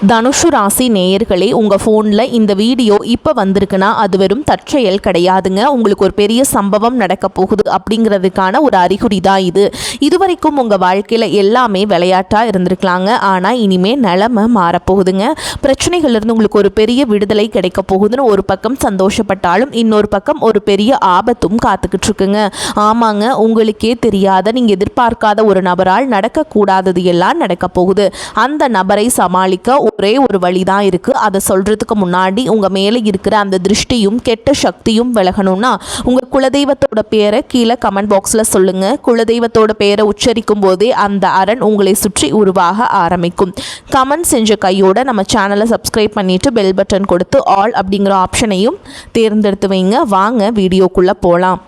தனுஷு ராசி நேயர்களே, உங்கள் ஃபோனில் இந்த வீடியோ இப்போ வந்திருக்குன்னா அது வெறும் தற்செயல் கிடையாதுங்க. உங்களுக்கு ஒரு பெரிய சம்பவம் நடக்க போகுது அப்படிங்கிறதுக்கான ஒரு அறிகுறி தான் இது. இதுவரைக்கும் உங்கள் வாழ்க்கையில் எல்லாமே விளையாட்டாக இருந்திருக்கலாங்க. ஆனால் இனிமேல் நிலைமை மாறப்போகுதுங்க. பிரச்சனைகள்லேருந்து உங்களுக்கு ஒரு பெரிய விடுதலை கிடைக்க போகுதுன்னு ஒரு பக்கம் சந்தோஷப்பட்டாலும் இன்னொரு பக்கம் ஒரு பெரிய ஆபத்தும் காத்துக்கிட்டு இருக்குங்க. ஆமாங்க, உங்களுக்கே தெரியாத நீங்கள் எதிர்பார்க்காத ஒரு நபரால் நடக்கக்கூடாதது எல்லாம் நடக்க போகுது. அந்த நபரை சமாளிக்க ஒரே ஒரு வழி தான் இருக்குது. அதை சொல்கிறதுக்கு முன்னாடி உங்கள் மேலே இருக்கிற அந்த திருஷ்டியும் கெட்ட சக்தியும் விலகணும்னா உங்கள் குலதெய்வத்தோட பேரை கீழே கமெண்ட் பாக்ஸில் சொல்லுங்கள். குலதெய்வத்தோட பேரை உச்சரிக்கும் போதே அந்த அரண் உங்களை சுற்றி உருவாக ஆரம்பிக்கும். கமெண்ட் செஞ்ச கையோட நம்ம சேனலை சப்ஸ்கிரைப் பண்ணிவிட்டு பெல் பட்டன் கொடுத்து ஆல் அப்படிங்கிற ஆப்ஷனையும் தேர்ந்தெடுத்து வைங்க. வாங்க வீடியோக்குள்ளே போகலாம்.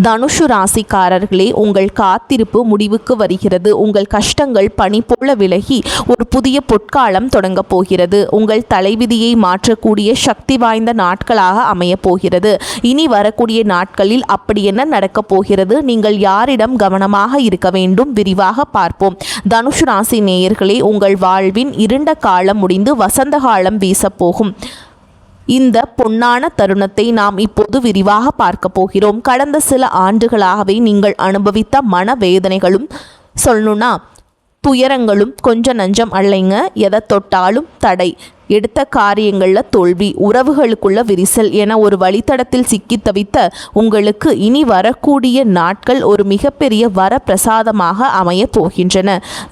தனுஷு ராசிக்காரர்களே, உங்கள் காத்திருப்பு முடிவுக்கு வருகிறது. உங்கள் கஷ்டங்கள் பனி போல விலகி ஒரு புதிய பொற்காலம் தொடங்க போகிறது. உங்கள் தலைவிதியை மாற்றக்கூடிய சக்தி வாய்ந்த நாட்களாக அமையப் போகிறது. இனி வரக்கூடிய நாட்களில் அப்படி என்ன நடக்கப் போகிறது, நீங்கள் யாரிடம் கவனமாக இருக்க வேண்டும், விரிவாக பார்ப்போம். தனுஷு ராசி நேயர்களே, உங்கள் வாழ்வின் இருண்ட காலம் முடிந்து வசந்த காலம் வீசப்போகும். இந்த பொன்னான தருணத்தை நாம் இப்போது விரிவாக பார்க்க போகிறோம். கடந்த சில ஆண்டுகளாகவே நீங்கள் அனுபவித்த மனவேதனைகளும் சொல்லணும்னா துயரங்களும் கொஞ்சம் நஞ்சம் அல்லைங்க. எதை தொட்டாலும் தடை, எடுத்த காரியங்களில் தோல்வி, உறவுகளுக்குள்ள விரிசல் என ஒரு வழித்தடத்தில் சிக்கி தவித்த உங்களுக்கு இனி வரக்கூடிய நாட்கள் ஒரு மிகப்பெரிய வரப்பிரசாதமாக அமைய போகின்றன.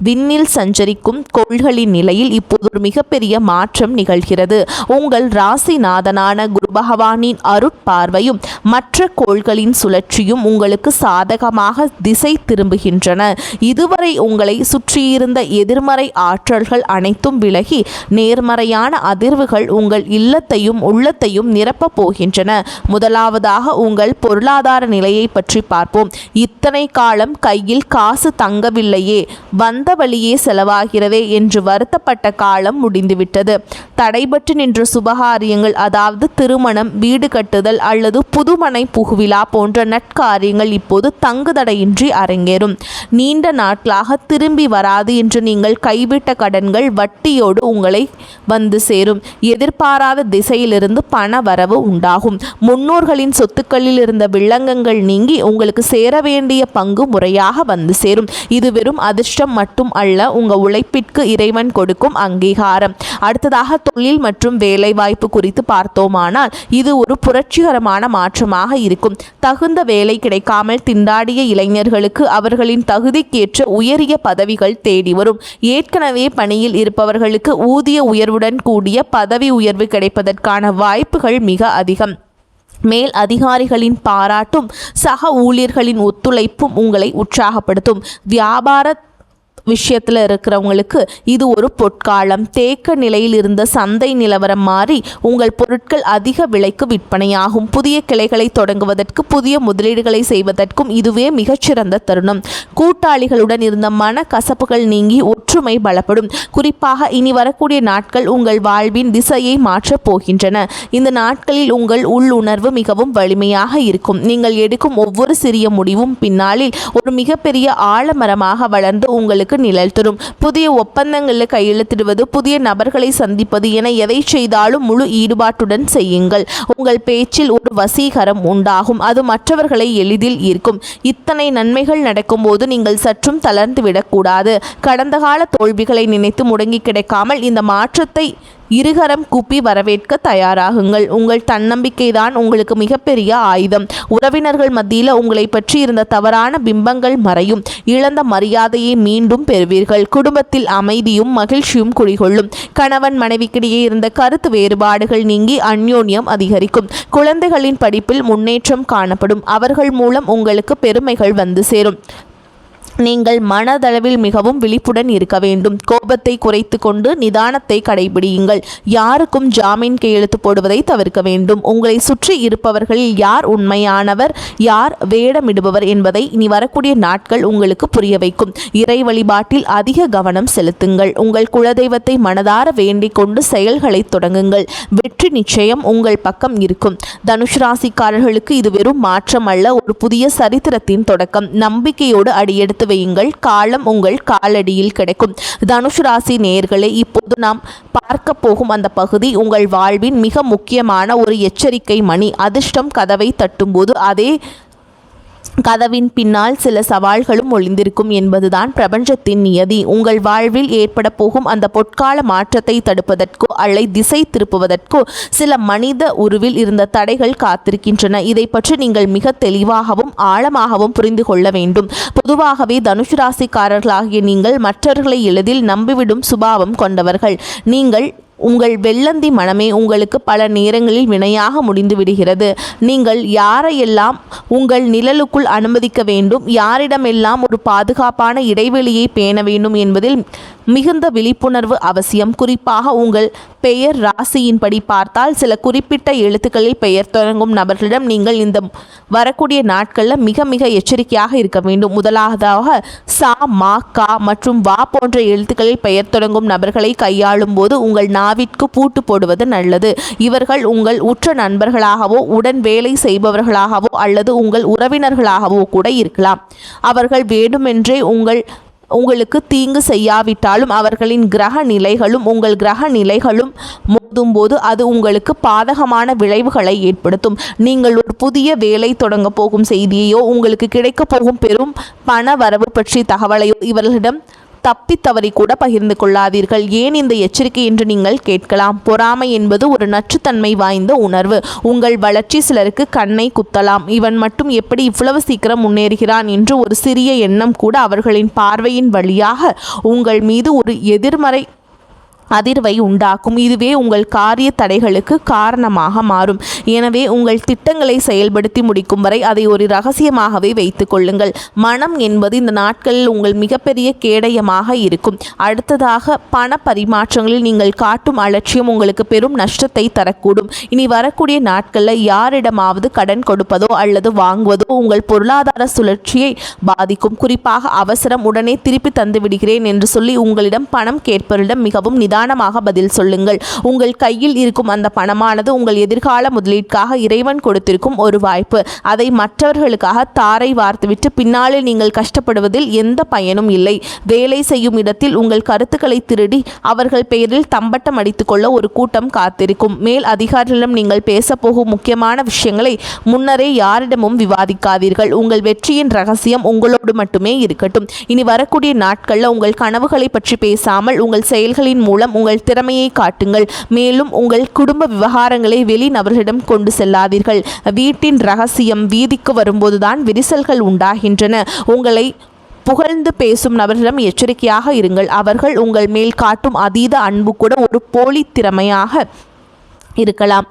விண்ணில் சஞ்சரிக்கும் கோள்களின் நிலையில் இப்போது ஒரு மிகப்பெரிய மாற்றம் நிகழ்கிறது. உங்கள் ராசிநாதனான குரு பகவானின் அருட்பார்வையும் மற்ற கோள்களின் சுழற்சியும் உங்களுக்கு சாதகமாக திசை திரும்புகின்றன. இதுவரை உங்களை சுற்றியிருந்த எதிர்மறை ஆற்றல்கள் அனைத்தும் விலகி நேர்மறையான அதிர்வுகள் உங்கள் இல்லத்தையும் உள்ளத்தையும் நிரப்பப் போகின்றன. முதலாவதாக உங்கள் பொருளாதார நிலையை பற்றி பார்ப்போம். இத்தனை காலம் கையில் காசு தங்கவில்லையே, வந்த வழியே செலவாகிறதே என்று வருத்தப்பட்ட காலம் முடிந்துவிட்டது. தடைபட்டு நின்ற சுபகாரியங்கள், அதாவது திருமணம், வீடு கட்டுதல் அல்லது புதுமனை புகுவிழா போன்ற நற்காரியங்கள் இப்போது தங்குதடையின்றி அரங்கேறும். நீண்ட நாட்களாக திரும்பி வராது என்று நீங்கள் கைவிட்ட கடன்கள் வட்டியோடு உங்களை வந்து சேரும். எதிர்பாராத திசையிலிருந்து பண வரவு உண்டாகும். முன்னோர்களின் சொத்துக்களில் இருந்த வில்லங்கங்கள் நீங்கி உங்களுக்கு சேர வேண்டிய பங்கு முறையாக வந்து சேரும். இது வெறும் அதிர்ஷ்டம் மட்டும் அல்ல, உங்க உழைப்பிற்கு இறைவன் கொடுக்கும் அங்கீகாரம். அடுத்ததாக தொழில் மற்றும் வேலை வாய்ப்பு குறித்து பார்த்தோமானால் இது ஒரு புரட்சிகரமான மாற்றமாக இருக்கும். தகுந்த வேலை கிடைக்காமல் திண்டாடிய இளைஞர்களுக்கு அவர்களின் தகுதிக்கேற்ற உயரிய பதவிகள் தேடி வரும். ஏற்கனவே பணியில் இருப்பவர்களுக்கு ஊதிய உயர்வுடன் கூடிய பதவி உயர்வு கிடைப்பதற்கான வாய்ப்புகள் மிக அதிகம். மேல் அதிகாரிகளின் பாராட்டும் சக ஊழியர்களின் ஒத்துழைப்பும் உங்களை உற்சாகப்படுத்தும். வியாபார விஷயத்தில் இருக்கிறவங்களுக்கு இது ஒரு பொற்காலம். தேக்க நிலையில் இருந்த சந்தை நிலவரம் மாறி உங்கள் பொருட்கள் அதிக விலைக்கு விற்பனையாகும். புதிய கிளைகளை தொடங்குவதற்கு, புதிய முதலீடுகளை செய்வதற்கும் இதுவே மிகச்சிறந்த தருணம். கூட்டாளிகளுடன் இருந்த மன கசப்புகள் நீங்கி ஒற்றுமை பலப்படும். குறிப்பாக இனி வரக்கூடிய நாட்கள் உங்கள் வாழ்வின் திசையை மாற்றப் போகின்றன. இந்த நாட்களில் உங்கள் உள்ளுணர்வு மிகவும் வலிமையாக இருக்கும். நீங்கள் எடுக்கும் ஒவ்வொரு சிறிய முடிவும் பின்னாளில் ஒரு மிகப்பெரிய ஆலமரமாக வளர்ந்து உங்களுக்கு நிழல் தரும். புதிய ஒப்பந்தங்களில் கையெழுத்திடுவது, புதிய நபர்களை சந்திப்பது என எதை செய்தாலும் முழு ஈடுபாட்டுடன் செய்யுங்கள். உங்கள் பேச்சில் ஒரு வசீகரம் உண்டாகும். அது மற்றவர்களை எளிதில் ஈர்க்கும். இத்தனை நன்மைகள் நடக்கும்போது நீங்கள் சற்றும் தளர்ந்து விடக்கூடாது. கடந்த கால தோல்விகளை நினைத்து முடங்கி கிடைக்காமல் இந்த மாற்றத்தை இருகரம் கூப்பி வரவேற்க தயாராகுங்கள். உங்கள் தன்னம்பிக்கை தான் உங்களுக்கு மிகப்பெரிய ஆயுதம். உறவினர்கள் மத்தியில் உங்களை பற்றி இருந்த தவறான பிம்பங்கள் மறையும். இழந்த மரியாதையை மீண்டும் பெறுவீர்கள். குடும்பத்தில் அமைதியும் மகிழ்ச்சியும் குடிகொள்ளும். கணவன் மனைவிக்கிடையே இருந்த கருத்து வேறுபாடுகள் நீங்கி அந்யோன்யம் அதிகரிக்கும். குழந்தைகளின் படிப்பில் முன்னேற்றம் காணப்படும். அவர்கள் மூலம் உங்களுக்கு பெருமைகள் வந்து சேரும். நீங்கள் மனதளவில் மிகவும் விழிப்புடன் இருக்க வேண்டும். கோபத்தை குறைத்து கொண்டு நிதானத்தை கடைபிடியுங்கள். யாருக்கும் ஜாமீன் கையெழுத்து போடுவதை தவிர்க்க வேண்டும். உங்களை சுற்றி இருப்பவர்களில் யார் உண்மையானவர், யார் வேடமிடுபவர் என்பதை இனி வரக்கூடிய நாட்கள் உங்களுக்கு புரிய வைக்கும். இறை வழிபாட்டில் அதிக கவனம் செலுத்துங்கள். உங்கள் குலதெய்வத்தை மனதார வேண்டிக் கொண்டு செயல்களை தொடங்குங்கள். வெற்றி நிச்சயம் உங்கள் பக்கம் இருக்கும். தனுஷ் ராசிக்காரர்களுக்கு இது வெறும் மாற்றம் அல்ல, ஒரு புதிய சரித்திரத்தின் தொடக்கம். நம்பிக்கையோடு அடியெடுத்து வையுங்கள், காலம் உங்கள் காலடியில் கிடைக்கும். தனுசு ராசி நேயர்களே, இப்போது நாம் பார்க்க போகும் அந்த பகுதி உங்கள் வாழ்வின் மிக முக்கியமான ஒரு எச்சரிக்கை மணி. அதிர்ஷ்டம் கதவை தட்டும்போது அதே கதவின் பின்னால் சில சவால்களும் ஒளிந்திருக்கும் என்பதுதான் பிரபஞ்சத்தின் நியதி. உங்கள் வாழ்வில் ஏற்பட போகும் அந்த பொற்கால மாற்றத்தை தடுப்பதற்கோ அல்லது திசை திருப்புவதற்கோ சில மனித உருவில் இருந்த தடைகள் காத்திருக்கின்றன. இதை பற்றி நீங்கள் மிக தெளிவாகவும் ஆழமாகவும் புரிந்து கொள்ள வேண்டும். பொதுவாகவே தனுசு ராசிக்காரர்களாகிய நீங்கள் மற்றவர்களை எளிதில் நம்பிவிடும் சுபாவம் கொண்டவர்கள். உங்கள் வெள்ளந்தி மனமே உங்களுக்கு பல நேரங்களில் வினையாக முடிந்து விடுகிறது. நீங்கள் யாரையெல்லாம் உங்கள் நிழலுக்குள் அனுமதிக்க வேண்டும், யாரிடமெல்லாம் ஒரு பாதுகாப்பான இடைவெளியை பேண வேண்டும் என்பதில் மிகுந்த விழிப்புணர்வு அவசியம். குறிப்பாக உங்கள் பெயர் ராசியின்படி பார்த்தால் சில குறிப்பிட்ட எழுத்துக்களில் பெயர் தொடங்கும் நபர்களிடம் நீங்கள் இந்த வரக்கூடிய நாட்களில் மிக மிக எச்சரிக்கையாக இருக்க வேண்டும். முதலாவதாக சா, மா, கா மற்றும் வா போன்ற எழுத்துக்களில் பெயர் தொடங்கும் நபர்களை கையாளும் போது உங்கள் நாவிற்கு பூட்டு போடுவது நல்லது. இவர்கள் உங்கள் உற்ற நண்பர்களாகவோ உடன் வேலை செய்பவர்களாகவோ அல்லது உங்கள் உறவினர்களாகவோ கூட இருக்கலாம். அவர்கள் வேண்டுமென்றே உங்களுக்கு தீங்கு செய்யாவிட்டாலும் அவர்களின் கிரக நிலைகளும் உங்கள் கிரக நிலைகளும் மோதும்போது அது உங்களுக்கு பாதகமான விளைவுகளை ஏற்படுத்தும். நீங்கள் ஒரு புதிய வேலை தொடங்க போகும் செய்தியையோ உங்களுக்கு கிடைக்க போகும் பெரும் பண வரவு பற்றி தகவலையோ இவர்களிடம் தப்பி தவறி கூட பகிர்ந்து கொள்ளாதீர்கள். ஏன் இந்த எச்சரிக்கை என்று நீங்கள் கேட்கலாம். பொறாமை என்பது ஒரு நச்சுத்தன்மை வாய்ந்த உணர்வு. உங்கள் வளர்ச்சி சிலருக்கு கண்ணை குத்தலாம். இவன் மட்டும் எப்படி இவ்வளவு சீக்கிரம் முன்னேறுகிறான் என்று ஒரு சிறிய எண்ணம் கூட அவர்களின் பார்வையின் வழியாக உங்கள் மீது ஒரு எதிர்மறை அதிர்வை உண்டாக்கும். இதுவே உங்கள் காரிய தடைகளுக்கு காரணமாக மாறும். எனவே உங்கள் திட்டங்களை செயல்படுத்தி முடிக்கும் வரை அதை ஒரு ரகசியமாகவே வைத்துக் கொள்ளுங்கள். மனம் என்பது இந்த நாட்களில் உங்கள் மிகப்பெரிய கேடயமாக இருக்கும். அடுத்ததாக பண பரிமாற்றங்களில் நீங்கள் காட்டும் அலட்சியம் உங்களுக்கு பெரும் நஷ்டத்தை தரக்கூடும். இனி வரக்கூடிய நாட்களில் யாரிடமாவது கடன் கொடுப்பதோ அல்லது வாங்குவதோ உங்கள் பொருளாதார சுழற்சியை பாதிக்கும். குறிப்பாக அவசரம், உடனே திருப்பி தந்து விடுகிறேன் என்று சொல்லி உங்களிடம் பணம் கேட்பவரிடம் மிகவும் நிதானமாக பதில் சொல்லுங்கள். உங்கள் கையில் இருக்கும் அந்த பணமானது உங்கள் எதிர்கால முதலீட்டுக்காக இறைவன் கொடுத்திருக்கும் ஒரு வாய்ப்பு. அதை மற்றவர்களுக்காக தாரை வார்த்துவிட்டு பின்னாளில் நீங்கள் கஷ்டப்படுவதில் எந்த பயனும் இல்லை. வேலை செய்யும் இடத்தில் உங்கள் கருத்துக்களை திருடி அவர்கள் பெயரில் தம்பட்டம் அடித்துக் கொள்ள ஒரு கூட்டம் காத்திருக்கும். மேல் அதிகாரிகளிடம் நீங்கள் பேசப்போகும் முக்கியமான விஷயங்களை முன்னரே யாரிடமும் விவாதிக்காதீர்கள். உங்கள் வெற்றியின் ரகசியம் உங்களோடு மட்டுமே இருக்கட்டும். இனி வரக்கூடிய நாட்களில் உங்கள் கனவுகளை பற்றி பேசாமல் உங்கள் செயல்களின் மூலம் உங்கள் திறமையை காட்டுங்கள். மேலும் உங்கள் குடும்ப விவகாரங்களை வெளி நபர்களிடம் கொண்டு செல்லாதீர்கள். வீட்டின் ரகசியம் வீதிக்கு வரும்போதுதான் விரிசல்கள் உண்டாகின்றன. உங்களை புகழ்ந்து பேசும் நபர்களிடம் எச்சரிக்கையாக இருங்கள். அவர்கள் உங்கள் மேல் காட்டும் அதீத அன்பு கூட ஒரு போலி திறமையாக இருக்கலாம்.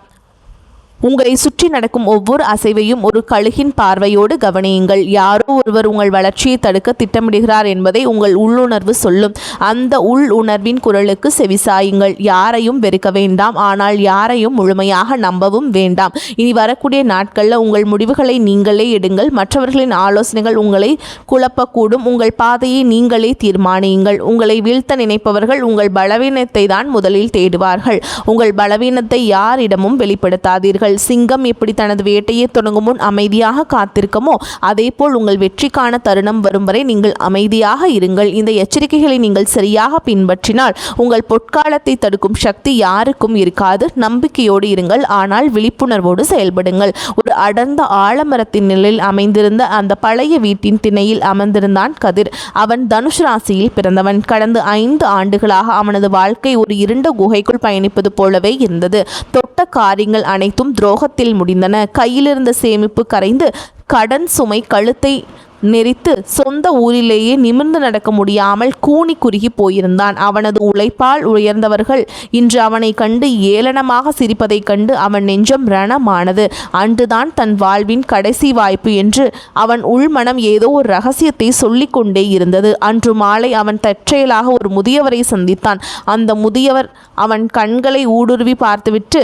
உங்களை சுற்றி நடக்கும் ஒவ்வொரு அசைவையும் ஒரு கழுகின் பார்வையோடு கவனியுங்கள். யாரோ ஒருவர் உங்கள் வளர்ச்சியை தடுக்க திட்டமிடுகிறார் என்பதை உங்கள் உள்ளுணர்வு சொல்லும். அந்த உள்ளுணர்வின் குரலுக்கு செவிசாயுங்கள். யாரையும் வெறுக்க வேண்டாம், ஆனால் யாரையும் முழுமையாக நம்பவும் வேண்டாம். இனி வரக்கூடிய நாட்களில் உங்கள் முடிவுகளை நீங்களே எடுங்கள். மற்றவர்களின் ஆலோசனைகள் உங்களை குழப்பக்கூடும். உங்கள் பாதையை நீங்களே தீர்மானியுங்கள். உங்களை வீழ்த்த நினைப்பவர்கள் உங்கள் பலவீனத்தை தான் முதலில் தேடுவார்கள். உங்கள் பலவீனத்தை யாரிடமும் வெளிப்படுத்தாதீர்கள். சிங்கம் எப்படி தனது வேட்டையை தொடங்கும் முன் அமைதியாக காத்திருக்குமோ அதேபோல் உங்கள் வெற்றிக்கான தருணம் வரும் வரை நீங்கள் அமைதியாக இருங்கள். இந்த எச்சரிக்கைகளை நீங்கள் சரியாக பின்பற்றினால் உங்கள் பொற்காலத்தை தடுக்கும் சக்தி யாருக்கும் இருக்காது. நம்பிக்கையோடு இருங்கள், ஆனால் விழிப்புணர்வோடு செயல்படுங்கள். ஒரு அடர்ந்த ஆலமரத்தின் நிலையில் அமைந்திருந்த அந்த பழைய வீட்டின் திணையில் அமர்ந்திருந்தான் கதிர். அவன் தனுஷ் ராசியில் பிறந்தவன். கடந்த 5 ஆண்டுகளாக அவனது வாழ்க்கை ஒரு இருண்ட குகைக்குள் பயணிப்பது போலவே இருந்தது. தொட்ட காரியங்கள் அனைத்தும் துரோகத்தில் முடிந்தன. கையிலிருந்த சேமிப்பு கரைந்து கடன் சுமை கழுத்தை நெறித்து சொந்த ஊரிலேயே நிமிர்ந்து நடக்க முடியாமல் கூனி குறுகி போயிருந்தான். அவனது உழைப்பால் உயர்ந்தவர்கள் இன்று அவனை கண்டு ஏளனமாக சிரிப்பதைக் கண்டு அவன் நெஞ்சம் ரணமானது. அன்றுதான் தன் வாழ்வின் கடைசி வாய்ப்பு என்று அவன் உள்மனம் ஏதோ ஒரு ரகசியத்தை சொல்லிக்கொண்டே இருந்தது. அன்று மாலை அவன் தற்செயலாக ஒரு முதியவரை சந்தித்தான். அந்த முதியவர் அவன் கண்களை ஊடுருவி பார்த்துவிட்டு,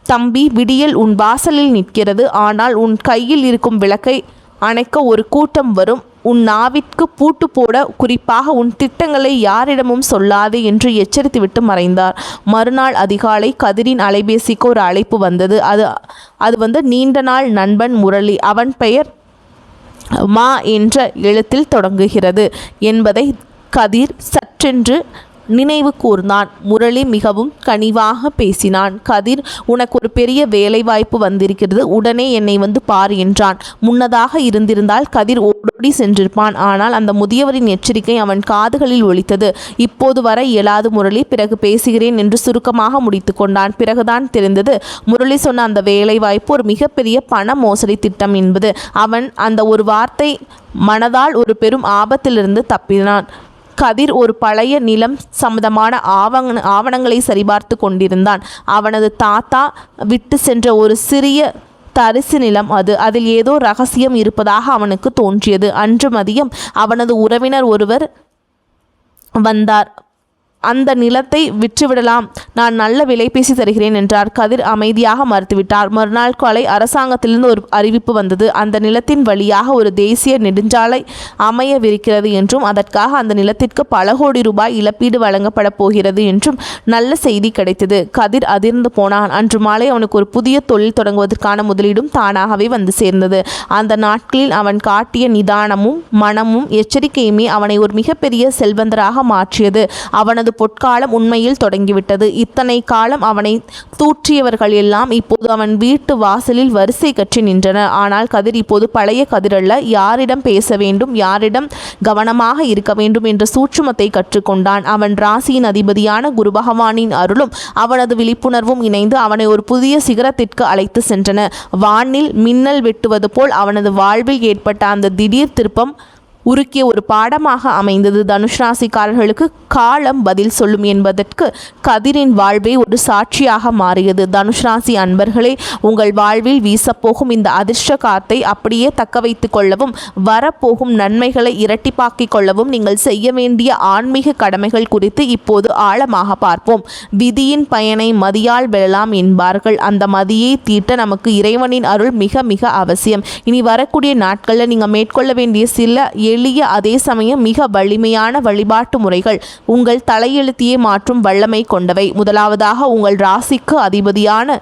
தம்பி, விடியல் உன் வாசலில் நிற்கிறது. ஆனால் உன் கையில் இருக்கும் விளக்கை அணைக்க ஒரு கூட்டம் வரும். உன் நாவிற்கு பூட்டு போட, குறிப்பாக உன் திட்டங்களை யாரிடமும் சொல்லாதே என்று எச்சரித்துவிட்டு மறைந்தார். மறுநாள் அதிகாலை கதிரின் அலைபேசிக்கு ஒரு அழைப்பு வந்தது. அது நீண்ட நாள் நண்பன் முரளி. அவன் பெயர் மா என்ற எழுத்தில் தொடங்குகிறது என்பதை கதிர் சற்றென்று நினைவு கூர்ந்தான். முரளி மிகவும் கனிவாக பேசினான். கதிர், உனக்கு ஒரு பெரிய வேலைவாய்ப்பு வந்திருக்கிறது, உடனே என்னை வந்து பார் என்றான். முன்னதாக இருந்திருந்தால் கதிர் ஓடோடி சென்றிருப்பான். ஆனால் அந்த முதியவரின் எச்சரிக்கை அவன் காதுகளில் ஒலித்தது. இப்போது வர இயலாது முரளி, பிறகு பேசுகிறேன் என்று சுருக்கமாக முடித்து கொண்டான். பிறகுதான் தெரிந்தது முரளி சொன்ன அந்த வேலைவாய்ப்பு ஒரு மிகப்பெரிய பண மோசடி திட்டம் என்பது. அவன் அந்த ஒரு வார்த்தை மனதால் ஒரு பெரும் ஆபத்திலிருந்து தப்பினான். கதிர் ஒரு பழைய நிலம் சம்பந்தமான ஆவணங்களை சரிபார்த்து கொண்டிருந்தான். அவனது தாத்தா விட்டு சென்ற ஒரு சிறிய தரிசு நிலம் அது. அதில் ஏதோ ரகசியம் இருப்பதாக அவனுக்கு தோன்றியது. அன்று மதியம் அவனது உறவினர் ஒருவர் வந்தார். அந்த நிலத்தை விற்றுவிடலாம், நான் நல்ல விலை பேசி தருகிறேன் என்றார். கதிர் அமைதியாக மறுத்துவிட்டார். மறுநாள் காலை அரசாங்கத்திலிருந்து ஒரு அறிவிப்பு வந்தது. அந்த நிலத்தின் வழியாக ஒரு தேசிய நெடுஞ்சாலை அமையவிருக்கிறது என்றும் அதற்காக அந்த நிலத்திற்கு பல கோடி ரூபாய் இழப்பீடு வழங்கப்பட போகிறது என்றும் நல்ல செய்தி கிடைத்தது. கதிர் அதிர்ந்து போனான். அன்று மாலை அவனுக்கு ஒரு புதிய தொழில் தொடங்குவதற்கான முதலீடும் தானாகவே வந்து சேர்ந்தது. அந்த நாட்களில் அவன் காட்டிய நிதானமும் மனமும் எச்சரிக்கையுமே அவனை ஒரு மிகப்பெரிய செல்வந்தராக மாற்றியது. அவனது பொற்காலம் உண்மையில் தொடங்கிவிட்டது. இத்தனை காலம் அவனை தூற்றியவர்கள் எல்லாம் இப்போது அவன் வீட்டு வாசலில் வரிசை கற்றி நின்றனர். ஆனால் கதிர் இப்போது பழைய கதிரல்ல. யாரிடம் பேச வேண்டும், யாரிடம் கவனமாக இருக்க வேண்டும் என்ற சூட்சுமத்தை கற்றுக்கொண்டான். அவன் ராசியின் அதிபதியான குரு பகவானின் அருளும் அவனது விழிப்புணர்வும் இணைந்து அவனை ஒரு புதிய சிகரத்திற்கு அழைத்து சென்றன. வானில் மின்னல் வெட்டுவது போல் அவனது வாழ்வில் ஏற்பட்ட அந்த திடீர் திருப்பம் உருக்கிய ஒரு பாடமாக அமைந்தது. தனுஷ் ராசிக்காரர்களுக்கு காலம் பதில் சொல்லும் என்பதற்கு கதிரின் வாழ்வே ஒரு சாட்சியாக மாறியது. தனுஷ் ராசி அன்பர்களே, உங்கள் வாழ்வில் வீசப்போகும் இந்த அதிர்ஷ்ட காத்தை அப்படியே தக்க வைத்து கொள்ளவும் வரப்போகும் நன்மைகளை இரட்டிப்பாக்கிக் கொள்ளவும் நீங்கள் செய்ய வேண்டிய ஆன்மீக கடமைகள் குறித்து இப்போது ஆழமாக பார்ப்போம். விதியின் பயனை மதியால் வெல்லலாம் என்பார்கள். அந்த மதியை தீட்ட நமக்கு இறைவனின் அருள் மிக மிக அவசியம். இனி வரக்கூடிய நாட்களில் நீங்கள் மேற்கொள்ள வேண்டிய சில எளிய அதே சமயம் மிக வலிமையான வழிபாட்டு முறைகள் உங்கள் தலையெழுத்தையே மாற்றும் வல்லமை கொண்டவை. முதலாவதாக, உங்கள் ராசிக்கு அதிபதியான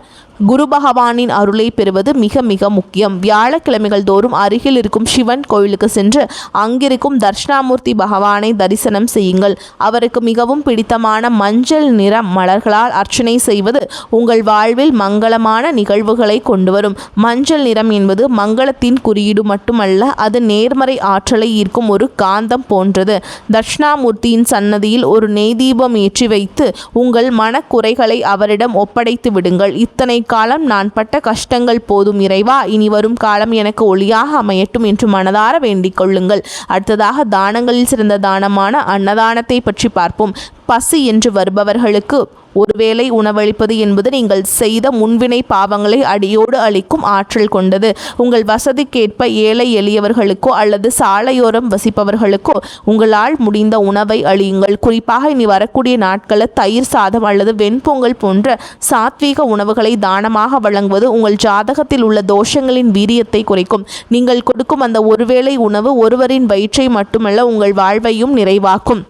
குரு பகவானின் அருளை பெறுவது மிக மிக முக்கியம். வியாழக்கிழமைகள் தோறும் அருகில் இருக்கும் சிவன் கோயிலுக்கு சென்று அங்கிருக்கும் தட்சிணாமூர்த்தி பகவானை தரிசனம் செய்யுங்கள். அவருக்கு மிகவும் பிடித்தமான மஞ்சள் நிற மலர்களால் அர்ச்சனை செய்வது உங்கள் வாழ்வில் மங்களமான நிகழ்வுகளை கொண்டு வரும். மஞ்சள் நிறம் என்பது மங்களத்தின் குறியீடு மட்டுமல்ல, அது நேர்மறை ஆற்றலை ஈர்க்கும் ஒரு காந்தம் போன்றது. தட்சிணாமூர்த்தியின் சன்னதியில் ஒரு நெய் தீபம் ஏற்றி வைத்து உங்கள் மனக்குறைகளை அவரிடம் ஒப்படைத்து விடுங்கள். இத்தனை காலம் நான் பட்ட கஷ்டங்கள் போதும் இறைவா, இனி வரும் காலம் எனக்கு ஒளியாக அமையட்டும் என்று மனதார வேண்டிக் கொள்ளுங்கள். அடுத்ததாக, தானங்களில் சிறந்த தானமான அன்னதானத்தை பற்றி பார்ப்போம். பசி என்று வருபவர்களுக்கு ஒருவேளை உணவளிப்பது என்பது நீங்கள் செய்த முன்வினை பாவங்களை அடியோடு அளிக்கும் ஆற்றல் கொண்டது. உங்கள் வசதிக்கேற்ப ஏழை எளியவர்களுக்கோ அல்லது சாலையோரம் வசிப்பவர்களுக்கோ உங்களால் முடிந்த உணவை அளியுங்கள். குறிப்பாக இனி வரக்கூடிய நாட்களில் தயிர் சாதம் அல்லது வெண்பொங்கல் போன்ற சாத்வீக உணவுகளை தானமாக வழங்குவது உங்கள் ஜாதகத்தில் உள்ள தோஷங்களின் வீரியத்தை குறைக்கும். நீங்கள் கொடுக்கும் அந்த ஒருவேளை உணவு ஒருவரின் வயிற்றை மட்டுமல்ல, உங்கள் வாழ்வையும் நிறைவாக்கும்.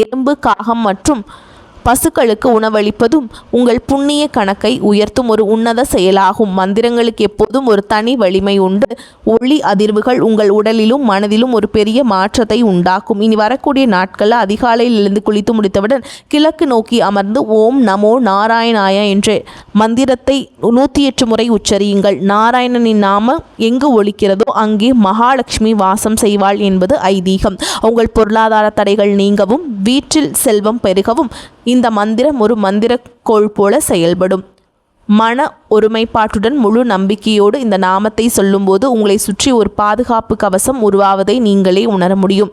எறும்பு, காகம் மற்றும் பசுக்களுக்கு உணவளிப்பதும் உங்கள் புண்ணிய கணக்கை உயர்த்தும் ஒரு உன்னத செயலாகும். மந்திரங்களுக்கு எப்போதும் ஒரு தனி வலிமை உண்டு. ஒளி அதிர்வுகள் உங்கள் உடலிலும் மனதிலும் ஒரு பெரிய மாற்றத்தை உண்டாக்கும். இனி வரக்கூடிய நாட்களில் அதிகாலையில் எழுந்து குளித்து முடித்தவுடன் கிழக்கு நோக்கி அமர்ந்து ஓம் நமோ நாராயணாய என்ற மந்திரத்தை 108 முறை உச்சரியுங்கள். நாராயணனின் நாமம் எங்கு ஒலிக்கிறதோ அங்கே மகாலட்சுமி வாசம் செய்வாள் என்பது ஐதீகம். உங்கள் பொருளாதார தடைகள் நீங்கவும் வீட்டில் செல்வம் பெருகவும் இந்த மந்திரம் ஒரு மந்திரக்கோள் போல செயல்படும். மன ஒருமைப்பாட்டுடன் முழு நம்பிக்கையோடு இந்த நாமத்தை சொல்லும்போது உங்களை சுற்றி ஒரு பாதுகாப்பு கவசம் உருவாவதை நீங்களே உணர முடியும்.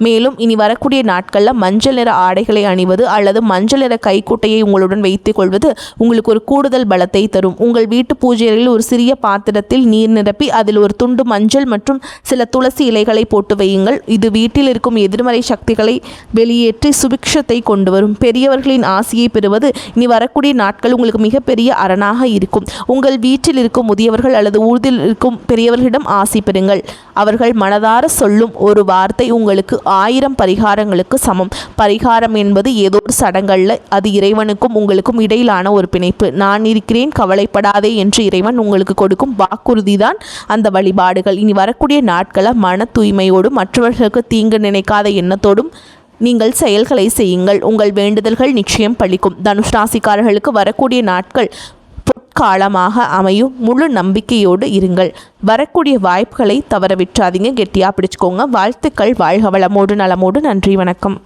மேலும் இனி வரக்கூடிய நாட்களில் மஞ்சள் நிற ஆடைகளை அணிவது அல்லது மஞ்சள் நிற கைக்குட்டையை உங்களுடன் வைத்துக் கொள்வது உங்களுக்கு ஒரு கூடுதல் பலத்தை தரும். உங்கள் வீட்டு பூஜைகளில் ஒரு சிறிய பாத்திரத்தில் நீர் நிரப்பி அதில் ஒரு துண்டு மஞ்சள் மற்றும் சில துளசி இலைகளை போட்டு வையுங்கள். இது வீட்டில் இருக்கும் எதிர்மறை சக்திகளை வெளியேற்றி சுபிக்ஷத்தை கொண்டு வரும். பெரியவர்களின் ஆசையை பெறுவது இனி வரக்கூடிய நாட்கள் உங்களுக்கு மிகப்பெரிய அரணாக இருக்கும். உங்கள் வீட்டில் இருக்கும் முதியவர்கள் அல்லது ஊரில் இருக்கும் பெரியவர்களிடம் ஆசை பெறுங்கள். அவர்கள் மனதார சொல்லும் ஒரு வார்த்தை உங்களுக்கு 1000 பரிகாரங்களுக்கு சமம். பரிகாரம் என்பது ஏதோ ஒரு சடங்கல்ல, அது இறைவனுக்கும் உங்களுக்கும் இடையிலான ஒரு பிணைப்பு. நான் இருக்கிறேன், கவலைப்படாதே என்று இறைவன் உங்களுக்கு கொடுக்கும் வாக்குறுதி தான் அந்த வழிபாடுகள். இனி வரக்கூடிய நாட்களை மன தூய்மையோடு, மற்றவர்களுக்கு தீங்கு நினைக்காத எண்ணத்தோடும் நீங்கள் செயல்களை செய்யுங்கள். உங்கள் வேண்டுதல்கள் நிச்சயம் பலிக்கும். தனுஷ் ராசிக்காரர்களுக்கு வரக்கூடிய நாட்கள் பொற்காலமாக அமையும். முழு நம்பிக்கையோடு இருங்கள். வரக்கூடிய வாய்ப்புகளை தவற விட்டுறாதீங்க. கெட்டியாக பிடிச்சுக்கோங்க. வாழ்த்துக்கள். வாழ்க வளமோடு நலமோடு. நன்றி, வணக்கம்.